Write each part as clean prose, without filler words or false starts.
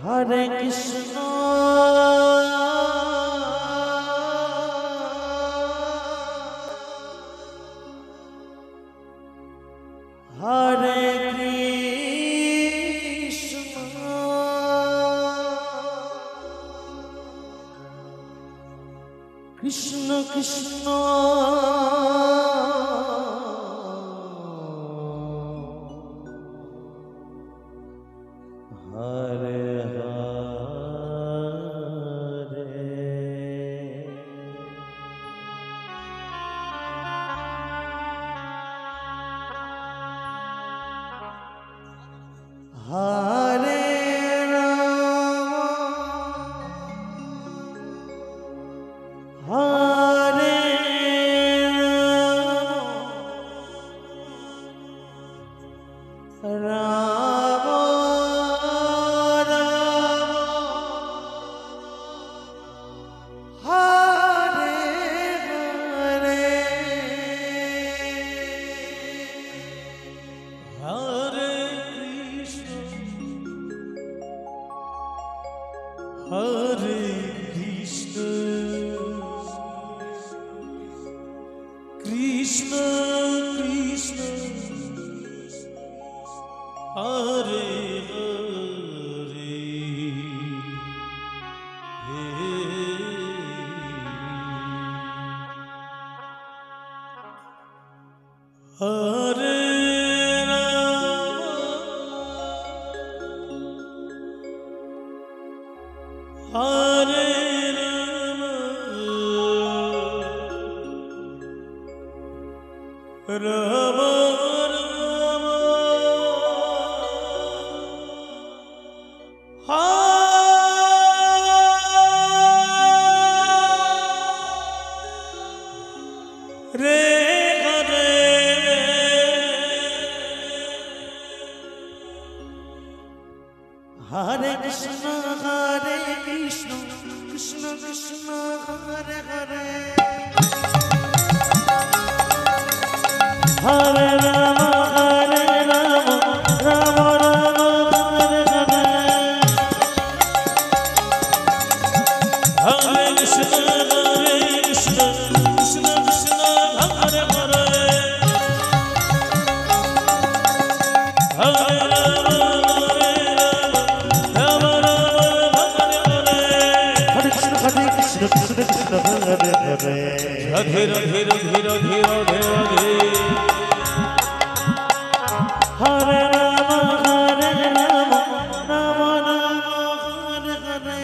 Hare Krishna, Hare Krishna, Krishna Krishna, Hare Hare Rama, Hare Rama, Rama, Hare Hare, Hare Hare Krishna, Krishna Krishna, Hare Hare, Hare Hare Rama, Rama, Hare Hare, Hare Krishna, Hare Krishna, Krishna Krishna, Hare Hare, Hare Rama, Hare Rama, Rama Rama, Hare Hare, Hare Krishna, Hare Krishna, Krishna Krishna, Hare Hare, Hare Rama, Rama Rama, Hare Hare, Hare Krishna, Krishna Krishna, Hare Hare, Radhe Radhe Radhe Radhe Radhe Radhe, Hare Rama, Hare Rama, Rama Rama, Hare Hare,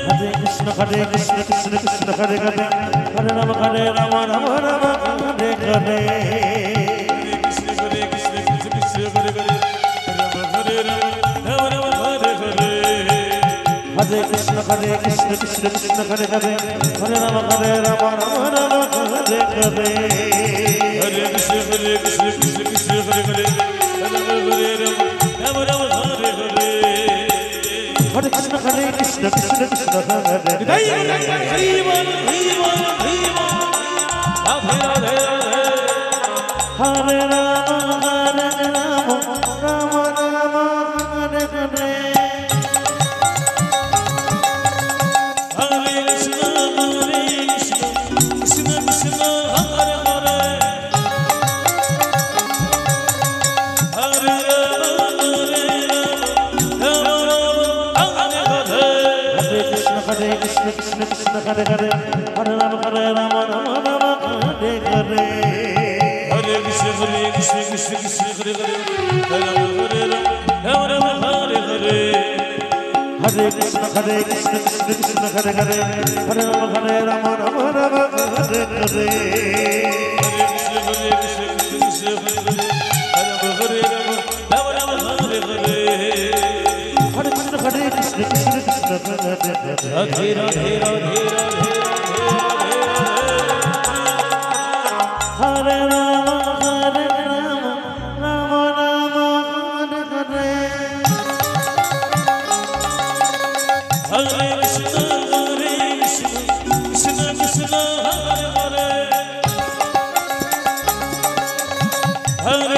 Hare Krishna, Hare Krishna, Krishna Krishna, Hare Hare, Hare Rama, Hare Rama, Rama Rama, Hare Hare, Hare Krishna, Krishna Krishna, Hare Hare, Hare Rama, Hare Rama, Rama Rama, Hare Hare, Hare Krishna, Krishna Krishna, Hare Hare, Hare Rama, Hare Rama, Rama Rama, Hare Hare, Hare Krishna, Krishna Krishna, Hare Hare, Hare Rama, Hare Rama, Rama Rama, Hare Hare, Hare Krishna, Krishna Krishna, Hare Hare, Hare Rama, Hare Rama, Rama Rama, Hare Hare, Hare Krishna, Krishna Krishna, Hare Hare, Hare Rama, Hare Rama, Rama Rama, Hare Hare, Hare Krishna, Krishna Krishna, Hare Hare, Hare Rama, Hare Rama, Rama Rama, Hare Hare, Hare Krishna, Krishna Krishna, Hare Hare, Hare Rama, Hare Rama, Rama Rama, Hare Hare, Hare Krishna, Krishna Krishna, Hare Hare, Hare Rama, Hare Rama, Rama Rama, Hare Hare, Hare Krishna, Krishna Krishna, Hare Hare, Radhe Radhe Radhe Radhe, Hare Rama, Hare Rama, Rama Rama, Hare Hare, Hare